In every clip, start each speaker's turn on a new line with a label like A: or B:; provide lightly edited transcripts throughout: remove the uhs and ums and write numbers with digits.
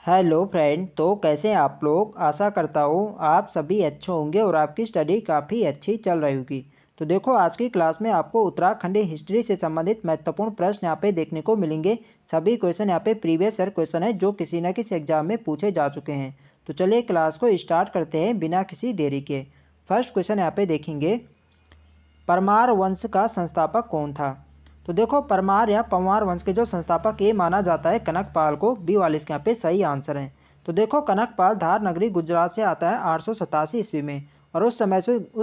A: Hello friend. तो कैसे हैं आप लोग। आशा करता हूँ आप सभी अच्छे होंगे और आपकी स्टडी काफ़ी अच्छी चल रही होगी। तो देखो, आज की क्लास में आपको उत्तराखंडी हिस्ट्री से संबंधित महत्वपूर्ण प्रश्न यहाँ पे देखने को मिलेंगे। सभी क्वेश्चन यहाँ पे प्रीवियस ईयर क्वेश्चन है जो किसी न किसी एग्जाम में पूछे जा चुके हैं। तो चलिए क्लास को स्टार्ट करते हैं बिना किसी देरी के। फर्स्ट क्वेश्चन यहाँ पे देखेंगे, परमार वंश का संस्थापक कौन था। तो देखो, परमार या पंवार वंश के जो संस्थापक ये माना जाता है कनकपाल को। बी वाले इसके यहाँ पे सही आंसर है। तो देखो, कनकपाल धार नगरी गुजरात से आता है 887 ईस्वी में। और उस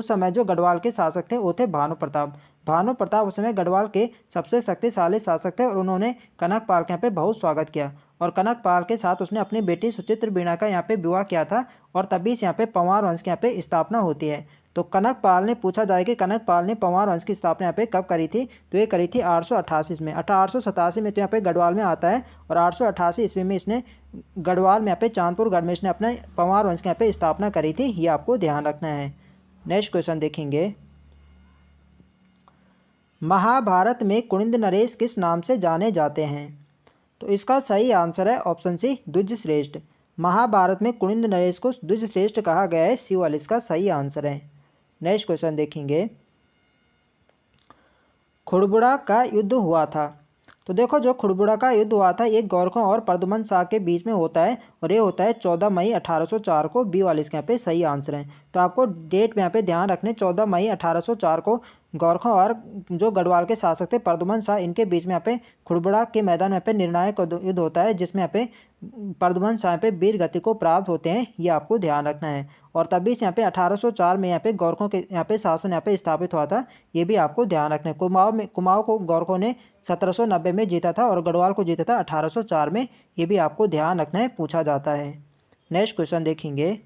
A: समय जो गढ़वाल के शासक थे वो थे भानु प्रताप। भानु प्रताप उस समय गढ़वाल के सबसे शक्तिशाली शासक थे और उन्होंने कनकपाल के यहाँ पे बहुत स्वागत किया। और कनकपाल के साथ उसने अपनी बेटी सुचित्र बीणा का यहाँ पे विवाह किया था। और तभी से यहाँ पे पंवार वंश के यहाँ पे स्थापना होती है। तो कनकपाल ने पूछा जाए कि कनकपाल ने पंवार वंश की स्थापना यहाँ पे कब करी थी, तो ये करी थी 888 में। 887 में तो यहाँ पे गढ़वाल में आता है और 888 ईस्वी में इसने गढ़वाल में यहाँ पे चांदपुर गढ़ में इसने अपने पंवार वंश की यहाँ पे स्थापना करी थी। ये आपको ध्यान रखना है। नेक्स्ट क्वेश्चन देखेंगे, महाभारत में कुनिंद नरेश किस नाम से जाने जाते हैं। तो इसका सही आंसर है ऑप्शन सी, द्विज श्रेष्ठ। महाभारत में कुनिंद नरेश को द्विज श्रेष्ठ कहा गया है। सी वाला इसका सही आंसर है। नेक्स्ट क्वेश्चन देखेंगे, खुड़बुड़ा का युद्ध हुआ था। तो देखो, जो खुड़बुड़ा का युद्ध हुआ था ये गोरखों और प्रद्युमन शाह के बीच में होता है और ये होता है 14 मई 1804 को। बी वाले इसके यहाँ पे सही आंसर है। तो आपको डेट में यहाँ पे ध्यान रखने, 14 मई 1804 को गोरखों और जो गढ़वाल के शासक थे प्रद्युमन शाह, इनके बीच में यहाँ पे खुड़बुड़ा के मैदान में पे निर्णायक युद्ध होता है जिसमें यहाँ पे प्रद्युमन शाह पे वीर गति को प्राप्त होते हैं। ये आपको ध्यान रखना है। और तभी से यहाँ पे 1804 में यहाँ पे गोरखों के यहाँ पे शासन यहाँ पे स्थापित हुआ था। ये भी आपको ध्यान रखना है। कुमाऊं को गोरखों ने 1790 में जीता था और गढ़वाल को जीता था 1804 में। ये भी आपको ध्यान रखना है, पूछा जाता है। नेक्स्ट क्वेश्चन देखेंगे,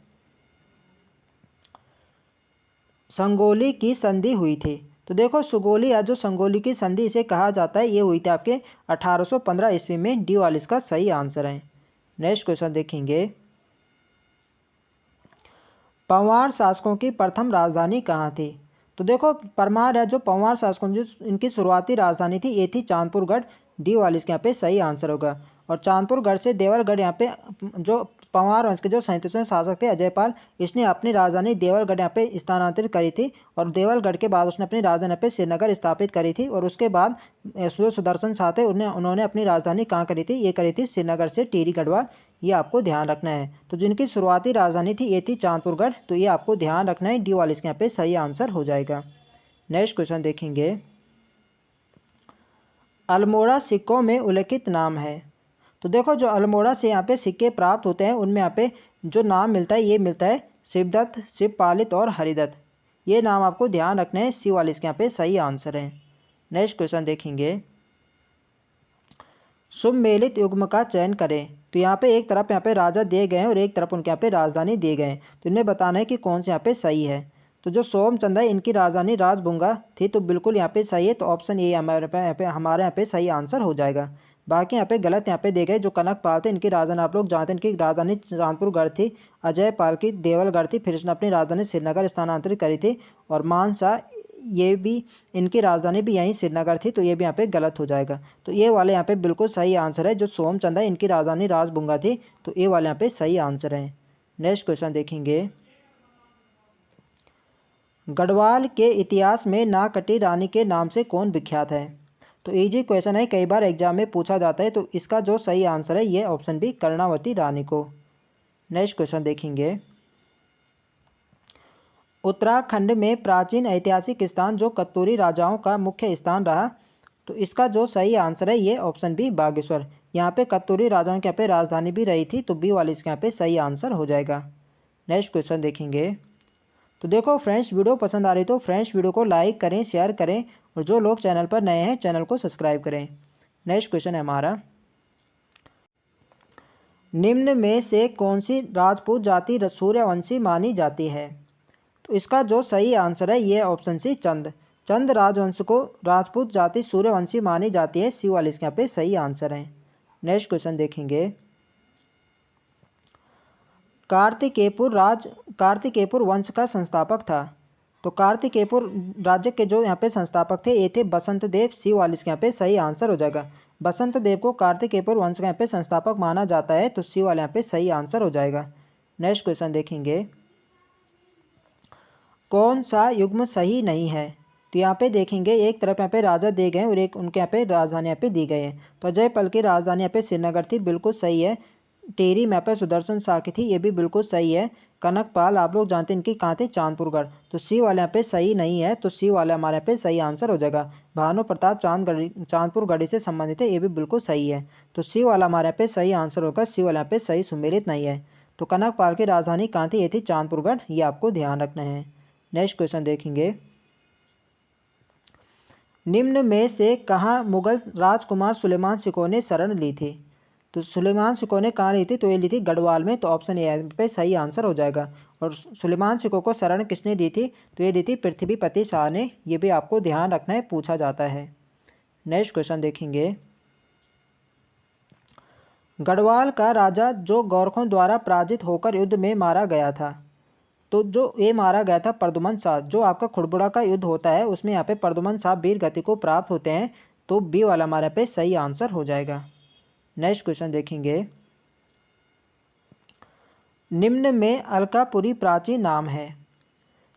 A: संगोली की संधि हुई थी। तो देखो, सुगोली या जो संगोली की संधि इसे कहा जाता है, ये हुई थी आपके 1815 ईस्वी में। डी वाला इसका सही आंसर है। नेक्स्ट क्वेश्चन देखेंगे, पंवार शासकों की प्रथम राजधानी कहाँ थी। तो देखो, परमार या जो पंवार शासकों जो इनकी शुरुआती राजधानी थी ये थी चांदपुरगढ़। डी वाला इसके यहाँ पे सही आंसर होगा। और चांदपुरगढ़ से देवलगढ़ यहाँ पे जो पंवार वंश के जो 37वें शासक थे अजयपाल, इसने अपनी राजधानी देवलगढ़ यहाँ पे स्थानांतरित करी थी। और देवलगढ़ के बाद उसने अपनी राजधानी यहाँ पे श्रीनगर स्थापित करी थी। और उसके बाद जो सुदर्शन शाह थे उन्होंने अपनी राजधानी कहाँ करी थी, ये करी थी श्रीनगर से टिहरी गढ़वाल। ये आपको ध्यान रखना है। तो जिनकी शुरुआती राजधानी थी ये थी चांदपुरगढ़। तो ये आपको ध्यान रखना है। डी वाला इसके यहाँ पे सही आंसर हो जाएगा। नेक्स्ट क्वेश्चन देखेंगे, अल्मोड़ा सिक्कों में उल्लिखित नाम है। तो देखो, जो अल्मोड़ा से यहाँ पे सिक्के प्राप्त होते हैं उनमें यहाँ पे जो नाम मिलता है ये मिलता है शिवदत्त, शिवपालित और हरिदत्त। ये नाम आपको ध्यान रखना है। सी वाले इसके यहाँ पे सही आंसर है। नेक्स्ट क्वेश्चन देखेंगे, सुमेलित युग्म का चयन करें। तो यहाँ पे एक तरफ यहाँ पे राजा दिए गए हैं और एक तरफ उनके यहाँ पे राजधानी दिए गए हैं। तो इनमें बताना है कि कौन से यहाँ पे सही है। तो जो सोमचंद है इनकी राजधानी राजबुंगा थी, तो बिल्कुल यहाँ पे सही है। तो ऑप्शन ए हमारे यहाँ पे सही आंसर हो जाएगा। बाकी यहाँ पे गलत यहाँ पे दिए गए। जो कनकपाल थे इनकी राजधानी आप लोग जानते हैं, इनकी राजधानी चांदपुरगढ़ थी। अजयपाल की देवलगढ़ थी, फिर इसने अपनी राजधानी श्रीनगर स्थानांतरित करी थी। और मानसा ये भी, इनकी राजधानी भी यहीं श्रीनगर थी। तो ये भी यहाँ पे गलत हो जाएगा। तो ये वाले यहाँ पे बिल्कुल सही आंसर है। जो सोमचंद है इनकी राजधानी राजबुंगा थी। तो ये वाले यहाँ पे सही आंसर है। नेक्स्ट क्वेश्चन देखेंगे, गढ़वाल के इतिहास में नाकटी रानी के नाम से कौन विख्यात है। तो इजी क्वेश्चन है, कई बार एग्जाम में पूछा जाता है। तो इसका जो सही आंसर है ये ऑप्शन बी, कर्णावती रानी को। नेक्स्ट क्वेश्चन देखेंगे, उत्तराखंड में प्राचीन ऐतिहासिक स्थान जो कत्तूरी राजाओं का मुख्य स्थान रहा। तो इसका जो सही आंसर है ये ऑप्शन बी, बागेश्वर। यहाँ पे कत्तूरी राजाओं के यहाँ पे राजधानी भी रही थी। तो बी वाले इसके यहाँ पे सही आंसर हो जाएगा। नेक्स्ट क्वेश्चन देखेंगे, तो देखो फ्रेंड्स, वीडियो पसंद आ रही तो फ्रेंड्स वीडियो को लाइक करें, शेयर करें और जो लोग चैनल पर नए हैं चैनल को सब्सक्राइब करें। नेक्स्ट क्वेश्चन है हमारा, निम्न में से कौन सी राजपूत जाति सूर्यवंशी मानी जाती है। तो इसका जो सही आंसर है ये ऑप्शन सी, चंद। चंद राजवंश को राजपूत जाति सूर्यवंशी मानी जाती है। सी वाले इसके यहाँ पे सही आंसर है। नेक्स्ट क्वेश्चन देखेंगे, कार्तिकेयपुर वंश का संस्थापक था। तो कार्तिकेयपुर राज्य के जो यहाँ पे संस्थापक थे ये थे बसंत देव। सी वाले इसके यहाँ पे सही आंसर हो जाएगा। बसंत देव को कार्तिकेयपुर वंश का यहाँ पे संस्थापक माना जाता है, तो सी वाला यहाँ पे सही आंसर हो जाएगा। नेक्स्ट क्वेश्चन देखेंगे, कौन सा युग्म सही नहीं है? तो यहाँ पे देखेंगे एक तरफ यहाँ पे राजा दिए गए और एक उनके यहाँ पे राजधानी यहाँ पे दी गई है। तो अजय पल की राजधानी यहाँ पे श्रीनगर थी, बिल्कुल सही है। टेरी में पे सुदर्शन शाह की थी, ये भी बिल्कुल सही है। कनकपाल आप लोग जानते हैं इनकी कहाँ थी? चांदपुरगढ़। तो सी वाले यहाँ पे सही नहीं है, तो सी वाला हमारे यहाँ पे सही आंसर हो जाएगा। भानु प्रताप चांदपुरगढ़ी से संबंधित है, ये भी बिल्कुल सही है। तो सी वाला हमारे यहाँ पे सही आंसर होगा, सी वाला यहाँ पे सही सुमेलित नहीं है। तो कनकपाल की राजधानी कहाँ थी? ये थी चांदपुरगढ़, ये आपको ध्यान रखना है। नेक्स्ट क्वेश्चन देखेंगे, निम्न में से कहाँ मुगल राजकुमार सुलेमान सिकोह ने शरण ली थी? तो सुलेमान सिकोह ने कहाँ ली थी? तो ये ली थी गढ़वाल में, तो ऑप्शन ए पे सही आंसर हो जाएगा। और सुलेमान सिकोह को शरण किसने दी थी? तो ये दी थी पृथ्वीपति शाह ने, ये भी आपको ध्यान रखना है, पूछा जाता है। नेक्स्ट क्वेश्चन देखेंगे, गढ़वाल का राजा जो गोरखों द्वारा पराजित होकर युद्ध में मारा गया था, तो जो ये मारा गया था प्रद्युमन शाह। जो आपका खुड़बुड़ा का युद्ध होता है उसमें यहाँ पे प्रद्युमन शाह वीर गति को प्राप्त होते हैं, तो बी वाला हमारे पे सही आंसर हो जाएगा। नेक्स्ट क्वेश्चन देखेंगे, निम्न में अलकापुरी प्राचीन नाम है?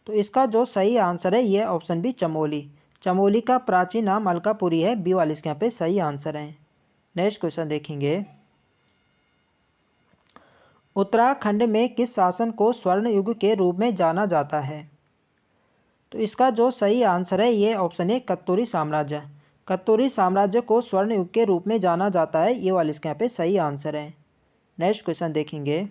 A: तो इसका जो सही आंसर है ये ऑप्शन बी चमोली। चमोली का प्राचीन नाम अलकापुरी है, बी वाले इसके यहाँ पे सही आंसर है। नेक्स्ट क्वेश्चन देखेंगे, उत्तराखंड में किस शासन को स्वर्ण युग के रूप में जाना जाता है? तो इसका जो सही आंसर है ये ऑप्शन है कत्तूरी साम्राज्य। कत्तूरी साम्राज्य को स्वर्ण युग के रूप में जाना जाता है, ये वाला इसके यहाँ पे सही आंसर है। नेक्स्ट क्वेश्चन देखेंगे,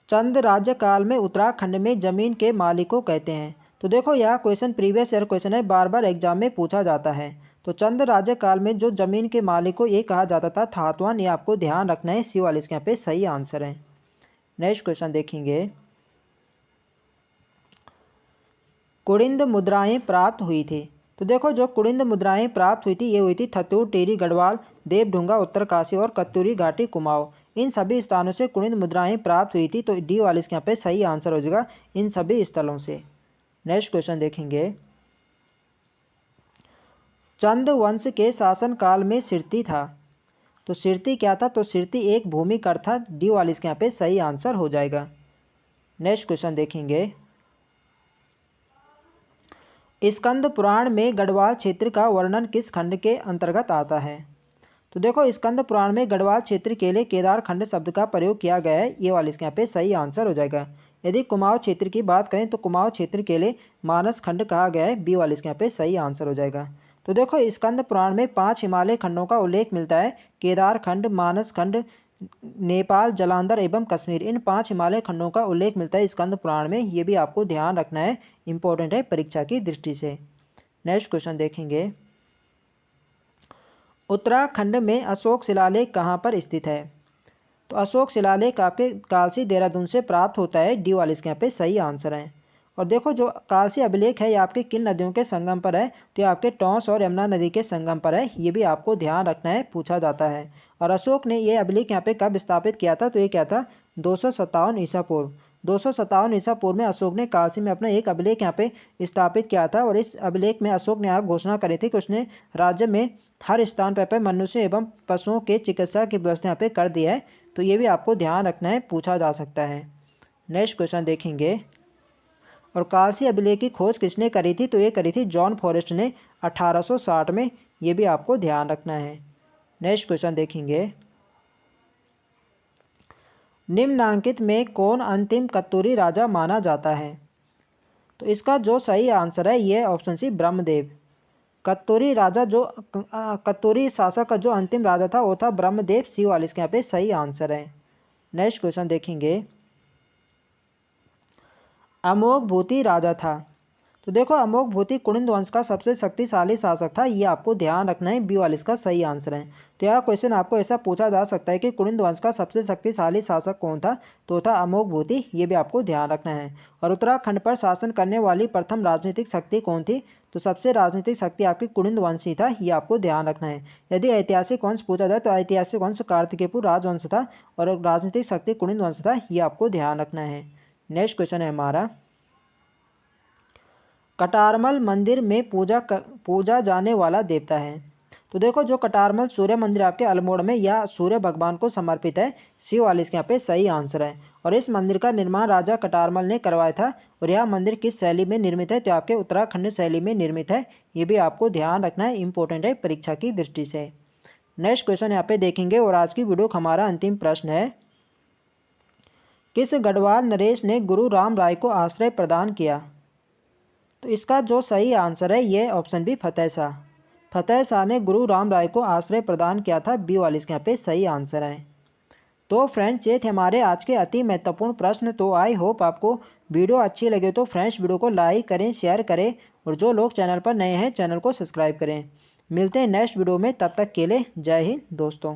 A: चंद राज्य काल में उत्तराखंड में जमीन के मालिक को कहते हैं? तो देखो यह क्वेश्चन प्रीवियस ईयर क्वेश्चन है, बार बार एग्जाम में पूछा जाता है। तो चंद राज्य काल में जो जमीन के मालिक को ये कहा जाता था थातवान, ये आपको ध्यान रखना है, सी वाले इसके यहाँ पे सही आंसर है। नेक्स्ट क्वेश्चन देखेंगे, कुड़िंद मुद्राएं प्राप्त हुई थी? तो देखो जो कुड़िंद मुद्राएं प्राप्त हुई थी ये हुई थी थतूर, टेरी, गढ़वाल, देवढुंगा, उत्तरकाशी और कत्तूरी घाटी, कुमाऊं। इन सभी स्थानों से कुड़िंद मुद्राएं प्राप्त हुई थी, तो डी वाले इसके यहाँ पे सही आंसर हो जाएगा, इन सभी स्थलों से। नेक्स्ट क्वेश्चन देखेंगे, चंद वंश के शासन काल में सिरती था? तो सिरती क्या था? तो सिरती एक भूमिकर था, डी वाले इसके यहाँ पे सही आंसर हो जाएगा। नेक्स्ट क्वेश्चन देखेंगे, स्कंद पुराण में गढ़वाल क्षेत्र का वर्णन किस खंड के अंतर्गत आता है? तो देखो स्कंद पुराण में गढ़वाल क्षेत्र के लिए केदार खंड शब्द का प्रयोग किया गया है, ये वाले इसके यहाँ पे सही आंसर हो जाएगा। यदि कुमाऊं क्षेत्र की बात करें तो कुमाऊं क्षेत्र के लिए मानस खंड कहा गया है, बी वाले इसके यहाँ पे सही आंसर हो जाएगा। तो देखो स्कंद पुराण में 5 हिमालय खंडों का उल्लेख मिलता है, केदार खंड, मानस खंड, नेपाल, जलांधर एवं कश्मीर। इन 5 हिमालय खंडों का उल्लेख मिलता है स्कंद पुराण में, ये भी आपको ध्यान रखना है, इंपॉर्टेंट है परीक्षा की दृष्टि से। नेक्स्ट क्वेश्चन देखेंगे, उत्तराखंड में अशोक शिलालेख कहाँ पर स्थित है? तो अशोक शिलालेख आपके कालसी देहरादून से प्राप्त होता है, डी वाले इसके यहाँ पे सही आंसर है। और देखो जो कालसी अभिलेख है ये आपके किन नदियों के संगम पर है? तो ये आपके टॉस और यमुना नदी के संगम पर है, ये भी आपको ध्यान रखना है, पूछा जाता है। और अशोक ने ये अभिलेख यहाँ पे कब स्थापित किया था? तो ये क्या था? 257 ईसा पूर्व। 257 ईसा पूर्व में अशोक ने कालसी में अपना एक अभिलेख यहाँ पे स्थापित किया था। और इस अभिलेख में अशोक ने यहाँ घोषणा करी थी कि उसने राज्य में हर स्थान पर मनुष्य एवं पशुओं के चिकित्सा की व्यवस्था यहाँ पे कर दी है, तो ये भी आपको ध्यान रखना है, पूछा जा सकता है। नेक्स्ट क्वेश्चन देखेंगे, और कालसी अभिलेख की खोज किसने करी थी? तो ये करी थी जॉन फॉरेस्ट ने 1860 में, ये भी आपको ध्यान रखना है। नेक्स्ट क्वेश्चन देखेंगे, निम्नांकित में कौन अंतिम कत्तूरी राजा माना जाता है? तो इसका जो सही आंसर है ये ऑप्शन सी ब्रह्मदेव। कत्तूरी राजा जो कत्तूरी शासक का जो अंतिम राजा था वो था ब्रह्मदेव, सी वाले इसके यहाँ पे सही आंसर है। नेक्स्ट क्वेश्चन देखेंगे, अमोघ भूति राजा था? तो देखो अमोघ भूति कुड़िंद वंश का सबसे शक्तिशाली शासक था, ये आपको ध्यान रखना है, बी वाले इसका सही आंसर है। तो यह क्वेश्चन आपको ऐसा पूछा जा सकता है कि कुड़िंद वंश का सबसे शक्तिशाली शासक कौन था? तो था अमोघ भूति, ये भी आपको ध्यान रखना है। और उत्तराखंड पर शासन करने वाली प्रथम राजनीतिक शक्ति कौन थी? तो सबसे राजनीतिक शक्ति आपकी कुड़िंद वंश ही था, ये आपको ध्यान रखना है। यदि ऐतिहासिक वंश पूछा जाए तो ऐतिहासिक वंश कार्तिकेयपुर राजवंश था और राजनीतिक शक्ति कुड़िंद वंश था, ये आपको ध्यान रखना है। नेक्स्ट क्वेश्चन है हमारा, कटारमल मंदिर में पूजा जाने वाला देवता है? तो देखो जो कटारमल सूर्य मंदिर आपके अल्मोड़ा में या सूर्य भगवान को समर्पित है, सी वाले इसके यहाँ पे सही आंसर है। और इस मंदिर का निर्माण राजा कटारमल ने करवाया था। और यह मंदिर किस शैली में निर्मित है? तो आपके उत्तराखंड शैली में निर्मित है। ये भी आपको ध्यान रखना है, इंपॉर्टेंट है परीक्षा की दृष्टि से। नेक्स्ट क्वेश्चन यहाँ पे देखेंगे और आज की वीडियो का हमारा अंतिम प्रश्न है, किस गढ़वाल नरेश ने गुरु राम राय को आश्रय प्रदान किया? तो इसका जो सही आंसर है ये ऑप्शन बी फतेह शाह। फतेह शाह ने गुरु राम राय को आश्रय प्रदान किया था, बी वाले इसके यहाँ पे सही आंसर है। तो फ्रेंड्स ये थे हमारे आज के अति महत्वपूर्ण प्रश्न। तो आई होप आपको वीडियो अच्छी लगे तो फ्रेंड्स वीडियो को लाइक करें, शेयर करें और जो लोग चैनल पर नए हैं चैनल को सब्सक्राइब करें। मिलते हैं नेक्स्ट वीडियो में, तब तक के लिए जय हिंद दोस्तों।